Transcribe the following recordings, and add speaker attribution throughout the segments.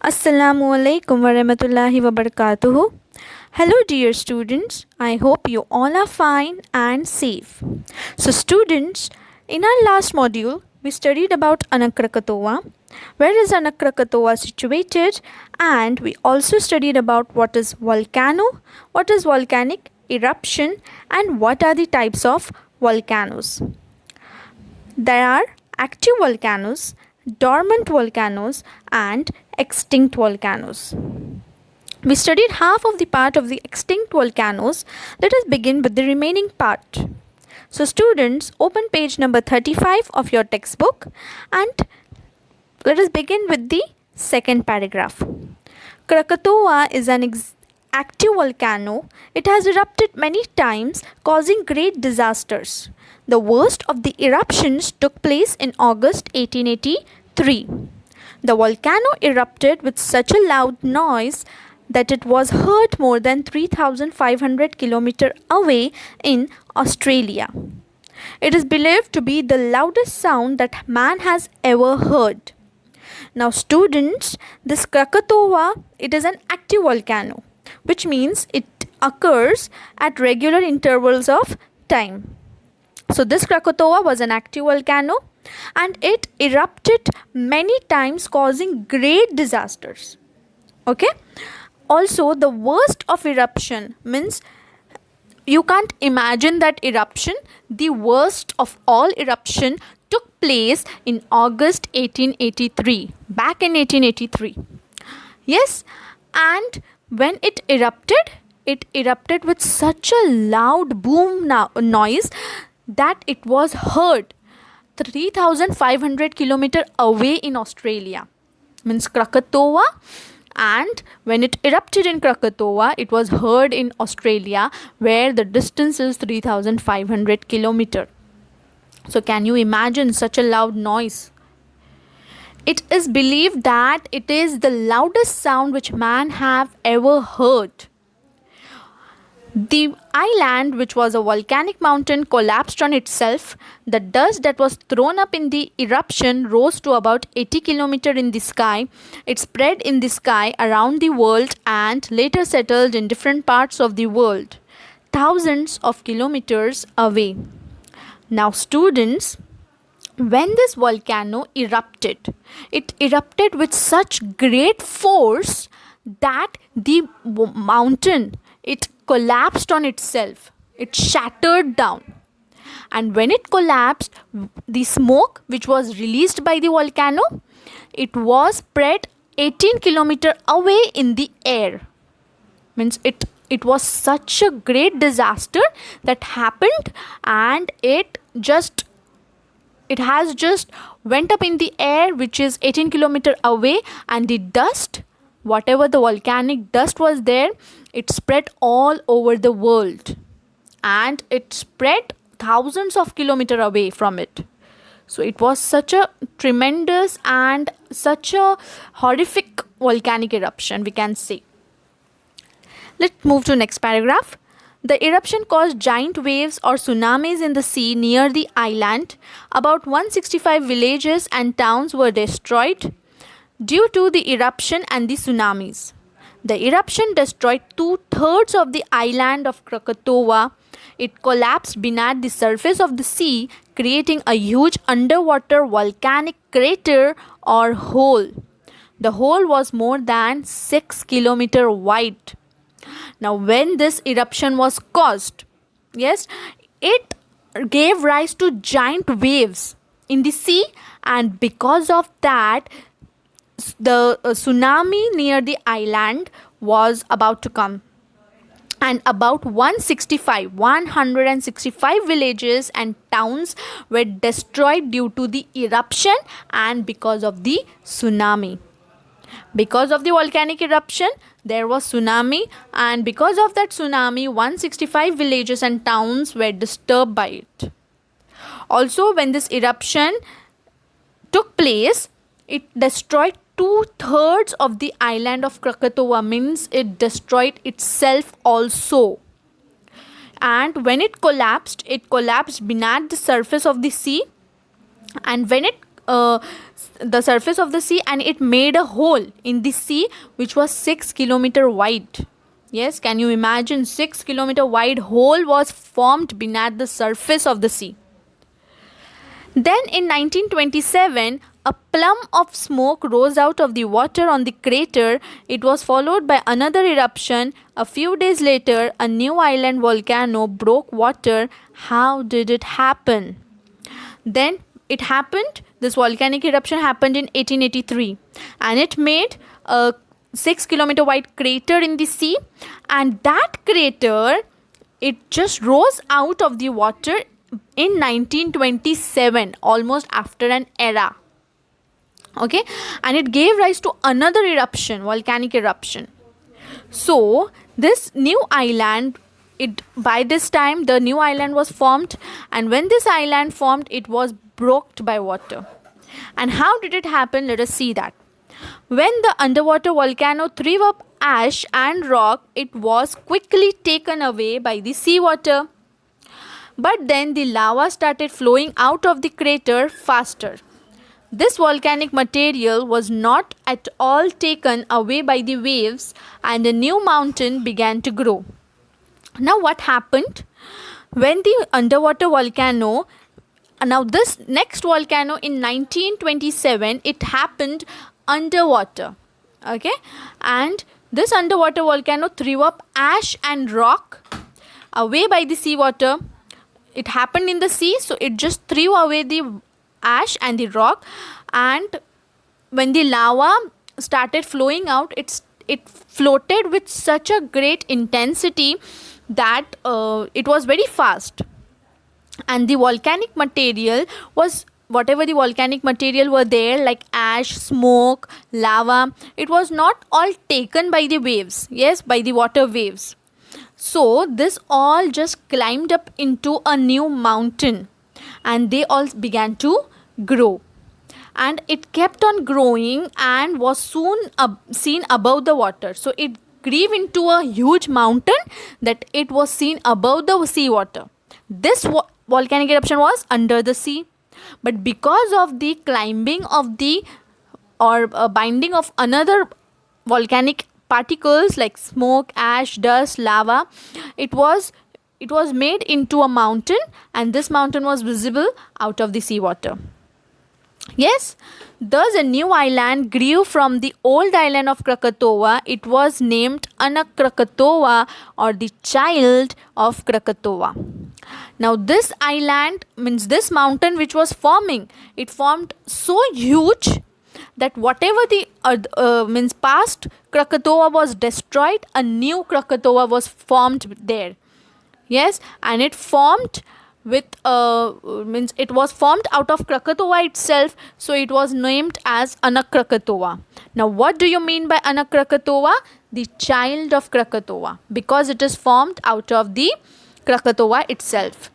Speaker 1: Assalamu alaikum warahmatullahi wabarakatuh. Hello dear students, I hope you all are fine and safe. So students, in our last module, we studied about Krakatoa. Where is Krakatoa situated? And we also studied about what is volcano, what is volcanic eruption, and what are the types of volcanoes. There are active volcanoes, dormant volcanoes, and extinct volcanoes. We studied half of the part of the extinct volcanoes. Let us begin with the remaining part. So students, open page number 35 of your textbook and let us begin with the second paragraph. Krakatoa is an active volcano. It has erupted many times, causing great disasters. The worst of the eruptions took place in August 1883. The volcano erupted with such a loud noise that it was heard more than 3,500 kilometers away in Australia. It is believed to be the loudest sound that man has ever heard. Now students, this Krakatoa, it is an active volcano, which means it occurs at regular intervals of time. So this Krakatoa was an active volcano and it erupted many times, causing great disasters. Okay. Also, the worst of eruption means you can't imagine that eruption. The worst of all eruption took place in August 1883, back in 1883. Yes, and when it erupted with such a loud boom noise that it was heard 3,500 kilometers away in Australia. Means Krakatoa, and when it erupted in Krakatoa, it was heard in Australia, where the distance is 3,500 kilometers. So can you imagine such a loud noise? It is believed that it is the loudest sound which man have ever heard. The island, which was a volcanic mountain, collapsed on itself. The dust that was thrown up in the eruption rose to about 80 kilometers in the sky. It spread in the sky around the world and later settled in different parts of the world, thousands of kilometers away. Now students, when this volcano erupted, it erupted with such great force that the mountain, it collapsed on itself. It shattered down. And when it collapsed, the smoke which was released by the volcano, it was spread 18 kilometers away in the air. Means it was such a great disaster that happened, and it has just went up in the air, which is 18 kilometers away, and the dust, whatever the volcanic dust was there, it spread all over the world, and it spread thousands of kilometers away from it. So it was such a tremendous and such a horrific volcanic eruption, we can say. Let's move to next paragraph. The eruption caused giant waves or tsunamis in the sea near the island. About 165 villages and towns were destroyed due to the eruption and the tsunamis. The eruption destroyed 2/3 of the island of Krakatoa. It collapsed beneath the surface of the sea, creating a huge underwater volcanic crater or hole. The hole was more than 6 kilometers wide. Now, when this eruption was caused, yes, it gave rise to giant waves in the sea, and because of that, the tsunami near the island was about to come, and about 165 villages and towns were destroyed due to the eruption and because of the tsunami. Because of the volcanic eruption, there was tsunami, and because of that tsunami, 165 villages and towns were disturbed by it. Also, when this eruption took place, it destroyed 2/3 of the island of Krakatoa, means it destroyed itself also. And when it collapsed beneath the surface of the sea, and when it the surface of the sea, and it made a hole in the sea which was 6 kilometer wide. Yes, can you imagine? 6 kilometer wide hole was formed beneath the surface of the sea. Then in 1927, a plume of smoke rose out of the water on the crater. It was followed by another eruption. A few days later, a new island volcano broke water. How did it happen? Then it happened, this volcanic eruption happened in 1883, and it made a 6 kilometer wide crater in the sea, and that crater, it just rose out of the water in 1927, almost after an era. Okay, and it gave rise to another eruption, volcanic eruption. So this new island, by this time the new island was formed, and when this island formed, it was broke by water. And how did it happen? Let us see that. When the underwater volcano threw up ash and rock, it was quickly taken away by the seawater. But then the lava started flowing out of the crater faster. This volcanic material was not at all taken away by the waves, and a new mountain began to grow. Now what happened? When the underwater volcano, now this next volcano in 1927, it happened underwater. Okay, and this underwater volcano threw up ash and rock away by the seawater. It happened in the sea, so it just threw away the ash and the rock, and when the lava started flowing out, it floated with such a great intensity that it was very fast, and the volcanic material was, whatever the volcanic material were there, like ash, smoke, lava, it was not all taken by the waves, yes, by the water waves. So this all just climbed up into a new mountain, and they all began to grow, and it kept on growing and was soon seen above the water. So it grew into a huge mountain that it was seen above the seawater. This volcanic eruption was under the sea, but because of the climbing of the binding of another volcanic particles like smoke, ash, dust, lava, it was made into a mountain, and this mountain was visible out of the seawater. Yes, thus a new island grew from the old island of Krakatoa. It was named Krakatoa, or the child of Krakatoa. Now this island, means this mountain which was forming, it formed so huge that whatever the past Krakatoa was destroyed, a new Krakatoa was formed there. Yes, and it formed with it was formed out of Krakatoa itself, so it was named as Krakatoa. Now what do you mean by Krakatoa? The child of Krakatoa, because it is formed out of the Krakatoa itself.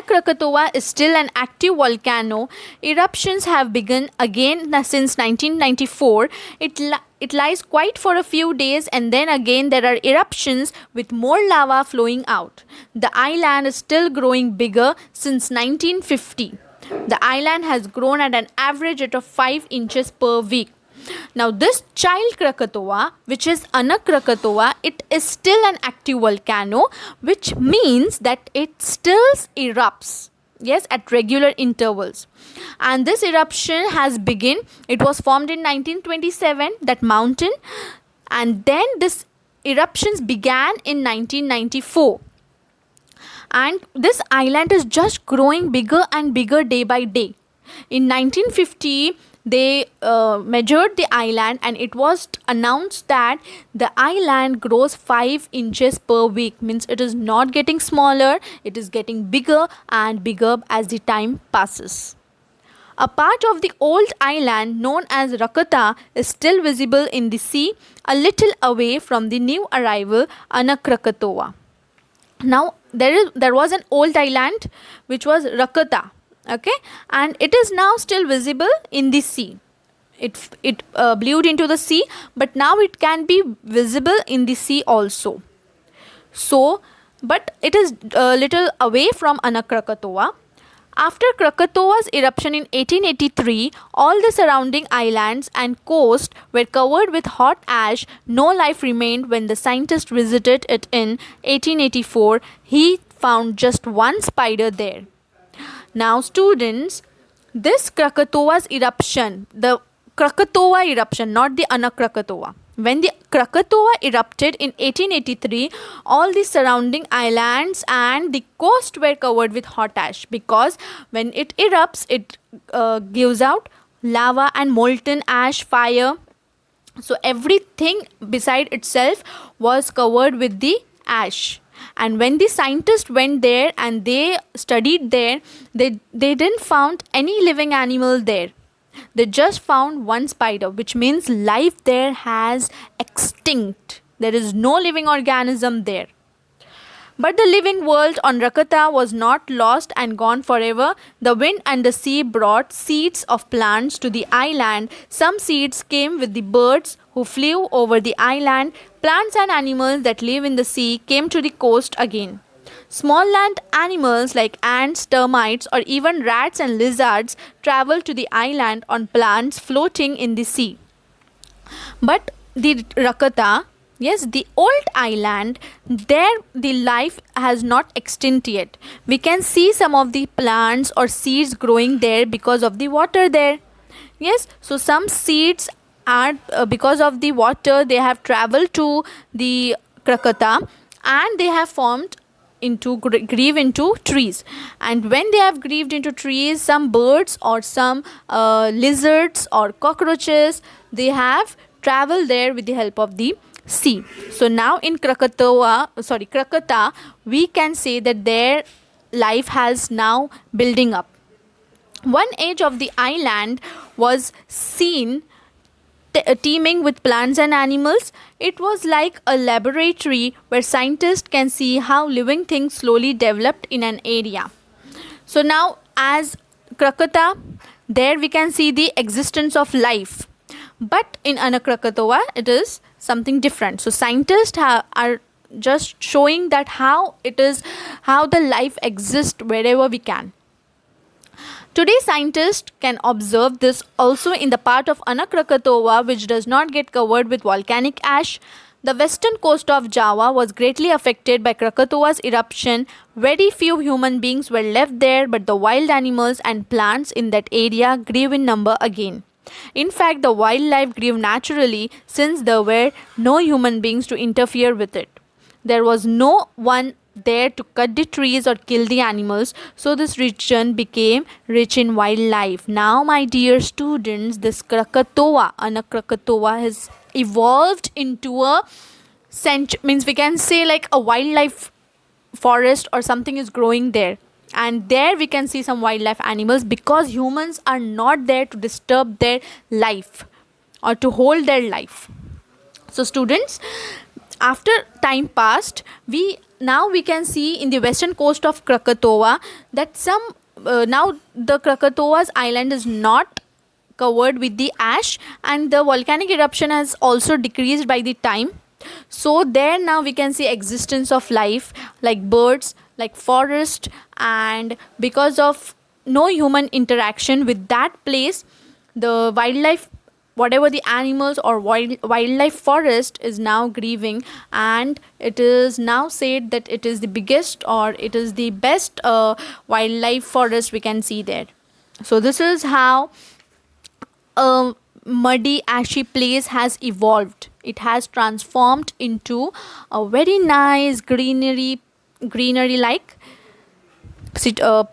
Speaker 1: Krakatoa is still an active volcano. Eruptions have begun again since 1994. It lies quiet for a few days, and then again there are eruptions with more lava flowing out. The island is still growing bigger since 1950. The island has grown at an average rate of 5 inches per week. Now this child Krakatoa, which is Krakatoa, it is still an active volcano, which means that it still erupts, yes, at regular intervals. And this eruption has begun, it was formed in 1927, that mountain, and then this eruptions began in 1994. And this island is just growing bigger and bigger day by day. In 1950, they measured the island, and it was announced that the island grows 5 inches per week. Means it is not getting smaller, it is getting bigger and bigger as the time passes. A part of the old island known as Rakata is still visible in the sea, a little away from the new arrival Krakatoa. Now there was an old island which was Rakata. Okay, and it is now still visible in the sea. It blew into the sea, but now it can be visible in the sea also. So, but it is a little away from Krakatoa. After Krakatoa's eruption in 1883, all the surrounding islands and coast were covered with hot ash. No life remained. When the scientist visited it in 1884, he found just one spider there. Now, students, this Krakatoa's eruption, the Krakatoa eruption, not the Krakatoa. When the Krakatoa erupted in 1883, all the surrounding islands and the coast were covered with hot ash, because when it erupts, it gives out lava and molten ash fire. So everything beside itself was covered with the ash. And when the scientists went there and they studied there, they didn't found any living animal there. They just found one spider, which means life there has extinct. There is no living organism there. But the living world on Krakatoa was not lost and gone forever. The wind and the sea brought seeds of plants to the island. Some seeds came with the birds who flew over the island. Plants and animals that live in the sea came to the coast again. Small land animals like ants, termites, or even rats and lizards traveled to the island on plants floating in the sea. But the Krakatoa, yes, the old island, there the life has not extinct yet. We can see some of the plants or seeds growing there because of the water there. Yes, so some seeds are because of the water, they have traveled to the Krakatoa and they have formed into grieve into trees. And when they have grieved into trees, some birds or some lizards or cockroaches, they have traveled there with the help of the sea. So now in Krakatoa, we can say that their life has now building up. One edge of the island was seen teeming with plants and animals. It was like a laboratory where scientists can see how living things slowly developed in an area. So now, as Krakatoa, there we can see the existence of life. But in Krakatoa, it is something different. So scientists are just showing that how the life exists wherever we can. Today, scientists can observe this also in the part of Krakatoa which does not get covered with volcanic ash. The western coast of Java was greatly affected by Krakatoa's eruption. Very few human beings were left there, but the wild animals and plants in that area grew in number again. In fact, the wildlife grew naturally since there were no human beings to interfere with it. There was no one there to cut the trees or kill the animals, so this region became rich in wildlife. Now, my dear students, this Krakatoa has evolved into a means we can say like a wildlife forest or something is growing there, and there we can see some wildlife animals because humans are not there to disturb their life or to hold their life. So students, after time passed, we can see in the western coast of Krakatoa that now the Krakatoa's island is not covered with the ash, and the volcanic eruption has also decreased by the time. So there now we can see existence of life like birds, like forest, and because of no human interaction with that place, the wildlife, whatever the animals or wildlife forest is now grieving, and it is now said that it is the biggest or it is the best wildlife forest we can see there. So this is how a muddy ashy place has evolved. It has transformed into a very nice greenery like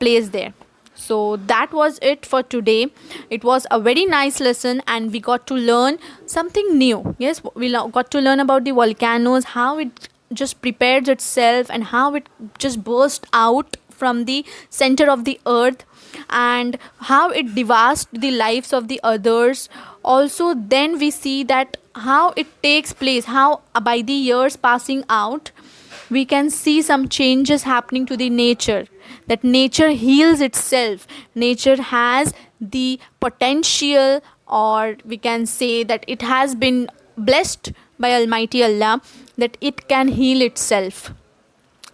Speaker 1: place there. So that was it for today. It was a very nice lesson and we got to learn something new. Yes, we got to learn about the volcanoes, how it just prepares itself and how it just burst out from the center of the earth and how it devastates the lives of the others. Also, then we see that how it takes place, how by the years passing out, we can see some changes happening to the nature, that nature heals itself. Nature has the potential, or we can say that it has been blessed by Almighty Allah, that it can heal itself.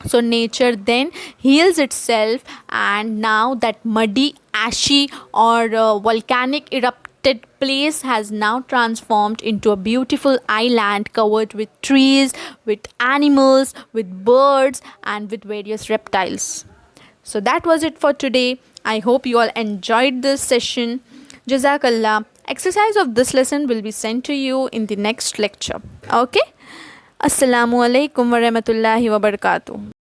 Speaker 1: So nature then heals itself, and now that muddy, ashy, or volcanic erupted place has now transformed into a beautiful island covered with trees, with animals, with birds, and with various reptiles. So that was it for today. I hope you all enjoyed this session. Jazakallah. Exercise of this lesson will be sent to you in the next lecture. Okay? Assalamu alaikum wa rahmatullahi wa barakatuh.